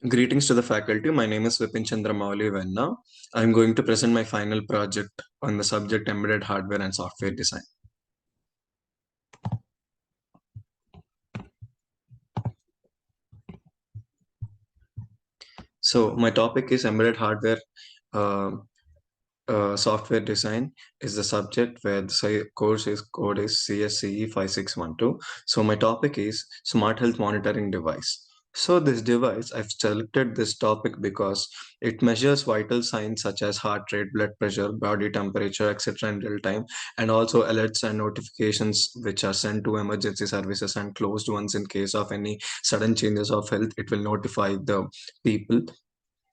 Greetings to the faculty. My name is Vipin Chandra Mouli Venna. I'm going to present my final project on the subject embedded hardware and software design. So my topic is embedded hardware uh, software design is the subject where the code is CSCE 5612. So my topic is smart health monitoring device. So this device, I've selected this topic because it measures vital signs such as heart rate, blood pressure, body temperature, etc. in real time, and also alerts and notifications which are sent to emergency services and closed ones in case of any sudden changes of health. It will notify the people,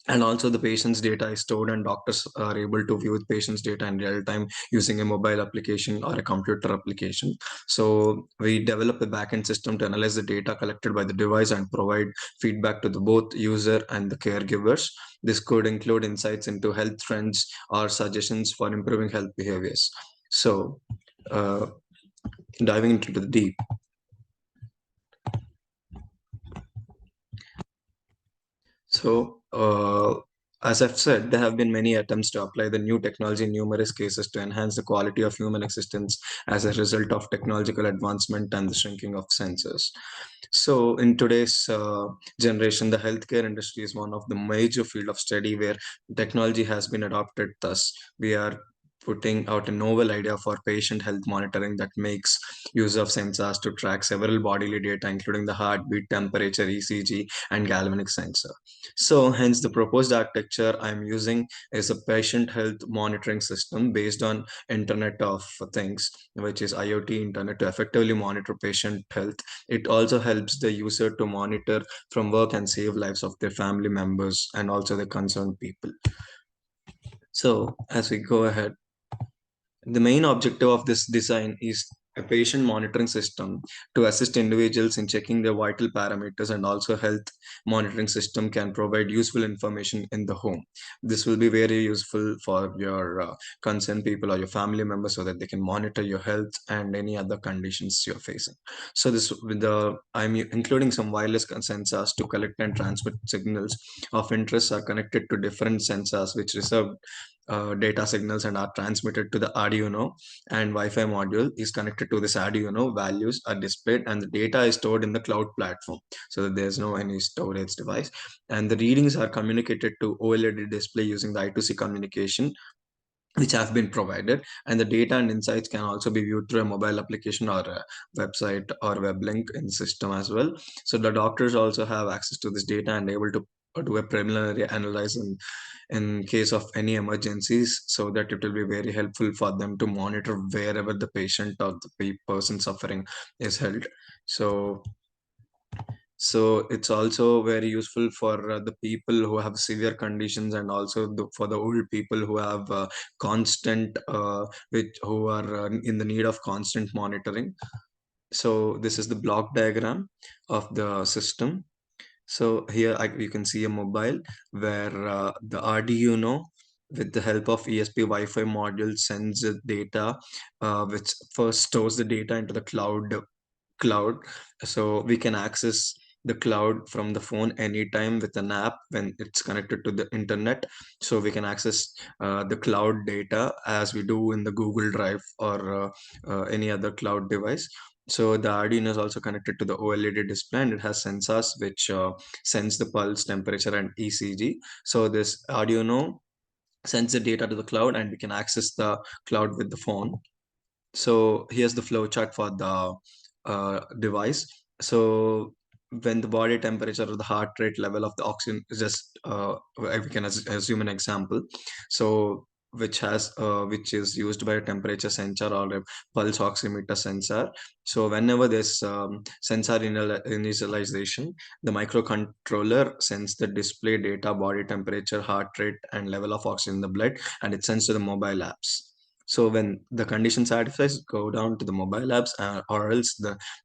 and also the patient's data is stored and doctors are able to view the patient's data in real time using a mobile application or a computer application. So we develop a backend system to analyze the data collected by the device and provide feedback to the both user and the caregivers. This could include insights into health trends or suggestions for improving health behaviors. So uh, diving into the deep. So, as I've said, there have been many attempts to apply the new technology in numerous cases to enhance the quality of human existence as a result of technological advancement and the shrinking of sensors. So, in today's generation, the healthcare industry is one of the major field of study where technology has been adopted. Thus, we are putting out a novel idea for patient health monitoring that makes use of sensors to track several bodily data, including the heartbeat, temperature, ECG, and galvanic sensor. So hence the proposed architecture I'm using is a patient health monitoring system based on Internet of Things, which is IoT Internet to effectively monitor patient health. It also helps the user to monitor from work and save lives of their family members and also the concerned people. So as we go ahead, the main objective of this design is a patient monitoring system to assist individuals in checking their vital parameters, and also health monitoring system can provide useful information in the home. This will be very useful for your concerned people or your family members so that they can monitor your health and any other conditions you're facing. So this with the I'm including some wireless sensors to collect and transmit signals of interest are connected to different sensors which reserve data signals and are transmitted to the Arduino, and Wi-Fi module is connected to this Arduino. Values are displayed and the data is stored in the cloud platform so that there's no any storage device, and the readings are communicated to OLED display using the I2C communication which have been provided, and the data and insights can also be viewed through a mobile application or a website or web link in the system as well. So the doctors also have access to this data and able to do a preliminary analysis in case of any emergencies, so that it will be very helpful for them to monitor wherever the patient or the person suffering is held. So it's also very useful for the people who have severe conditions, and also for the old people who have constant who are in the need of constant monitoring. So this is the block diagram of the system. So here you can see a mobile where the Arduino with the help of ESP Wi-Fi module sends the data, which first stores the data into the cloud. So we can access the cloud from the phone anytime with an app when it's connected to the internet. So we can access the cloud data as we do in the Google Drive or any other cloud device. So the Arduino is also connected to the OLED display, and it has sensors which sense the pulse, temperature, and ECG. So this Arduino sends the data to the cloud, and we can access the cloud with the phone. So here's the flow chart for the device. So when the body temperature or the heart rate level of the oxygen is just we can assume an example. So which is used by a temperature sensor or a pulse oximeter sensor. So whenever this sensor initialization, the microcontroller sends the display data, body temperature, heart rate, and level of oxygen in the blood, and it sends to the mobile apps. So when the condition satisfies, go down to the mobile apps, or else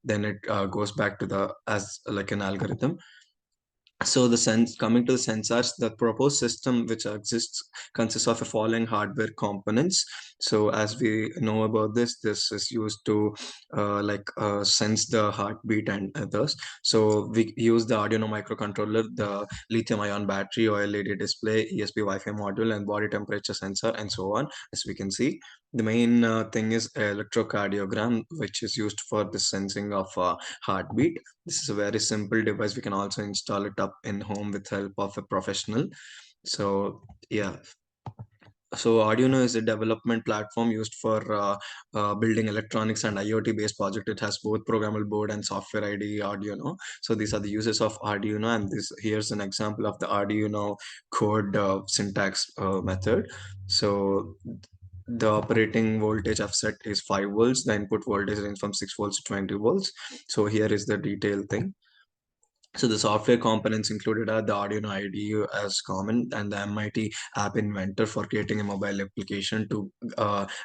then it goes back to the as like an algorithm. So the sense coming to the sensors, the proposed system which exists consists of a following hardware components. So as we know about this, this is used to sense the heartbeat and others. So we use the Arduino microcontroller, the lithium-ion battery, OLED display, ESP Wi-Fi module, and body temperature sensor, and so on. As we can see, the main thing is electrocardiogram, which is used for the sensing of heartbeat. This is a very simple device. We can also install it up in home with help of a professional. So yeah, so Arduino is a development platform used for building electronics and IoT based project. It has both programmable board and software IDE Arduino. So these are the uses of Arduino, and this here's an example of the Arduino code syntax method. So the operating voltage I've set is 5 volts. The input voltage range from 6 volts to 20 volts. So here is the detailed thing. So the software components included are the Arduino IDE as common, and the MIT App Inventor for creating a mobile application to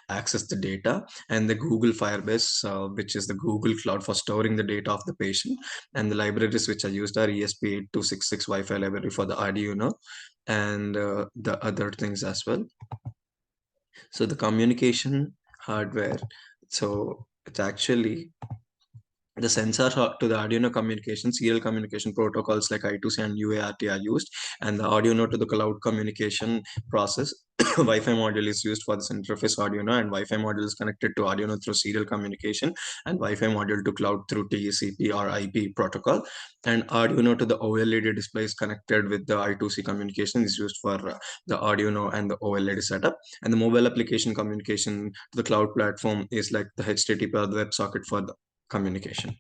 access the data, and the Google Firebase, which is the Google Cloud for storing the data of the patient, and the libraries which are used are ESP8266 Wi-Fi library for the Arduino, and the other things as well. So the communication hardware, so it's actually the sensor to the Arduino communication, serial communication protocols like I2C and UART are used, and the Arduino to the cloud communication process. Wi-Fi module is used for this interface Arduino, and Wi-Fi module is connected to Arduino through serial communication, and Wi-Fi module to cloud through TCP or IP protocol. And Arduino to the OLED display is connected with the I2C communication is used for the Arduino and the OLED setup. And the mobile application communication to the cloud platform is like the HTTP or the WebSocket for the communication.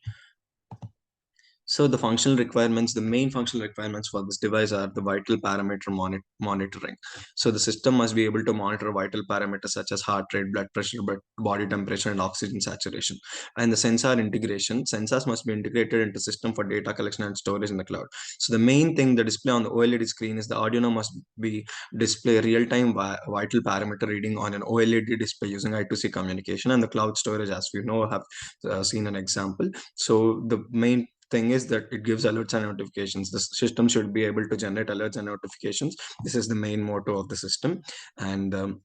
So the functional requirements, the main functional requirements for this device are the vital parameter monitoring. So the system must be able to monitor vital parameters such as heart rate, blood pressure, body temperature, and oxygen saturation. And the sensor integration, sensors must be integrated into system for data collection and storage in the cloud. So the main thing, the display on the OLED screen is the Arduino must be display real-time vital parameter reading on an OLED display using I2C communication, and the cloud storage, as we know, have seen an example. So the main thing is that it gives alerts and notifications. The system should be able to generate alerts and notifications. This is the main motto of the system. And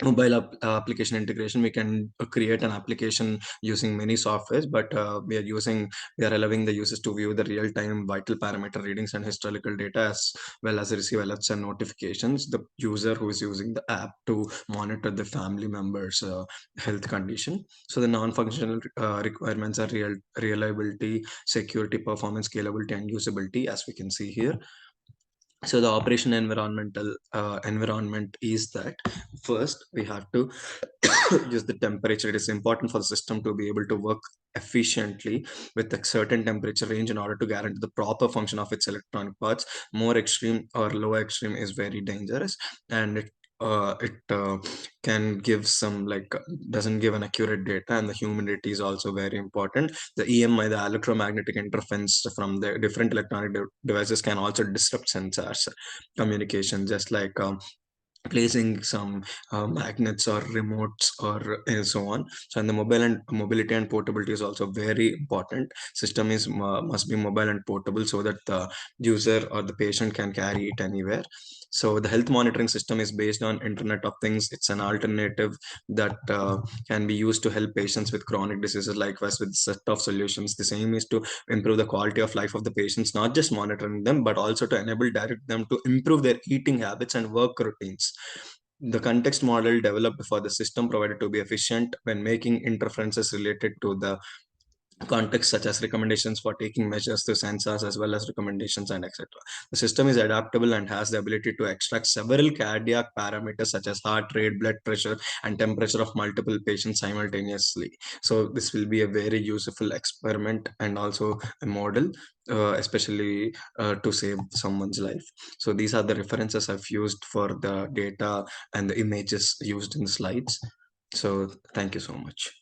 mobile application integration, we can create an application using many softwares, but we are allowing the users to view the real-time vital parameter readings and historical data, as well as receive alerts and notifications. The user who is using the app to monitor the family members health condition. So the non-functional requirements are reliability, security, performance, scalability, and usability, as we can see here. So the operation environment is that first we have to use the temperature. It is important for the system to be able to work efficiently with a certain temperature range in order to guarantee the proper function of its electronic parts. More extreme or lower extreme is very dangerous, and it can give some doesn't give an accurate data, and the humidity is also very important. The EMI, the electromagnetic interference from the different electronic devices, can also disrupt sensors communication, just like placing some magnets or remotes or so on. So, and the mobility and portability is also very important. System is must be mobile and portable so that the user or the patient can carry it anywhere. So the health monitoring system is based on Internet of Things. It's an alternative that can be used to help patients with chronic diseases. Likewise, with set of solutions, the same is to improve the quality of life of the patients, not just monitoring them, but also to enable direct them to improve their eating habits and work routines. The context model developed for the system provided to be efficient when making interferences related to the context, such as recommendations for taking measures through sensors, as well as recommendations and etc. The system is adaptable and has the ability to extract several cardiac parameters such as heart rate, blood pressure, and temperature of multiple patients simultaneously. So this will be a very useful experiment and also a model, especially to save someone's life. So these are the references I've used for the data and the images used in slides. So thank you so much.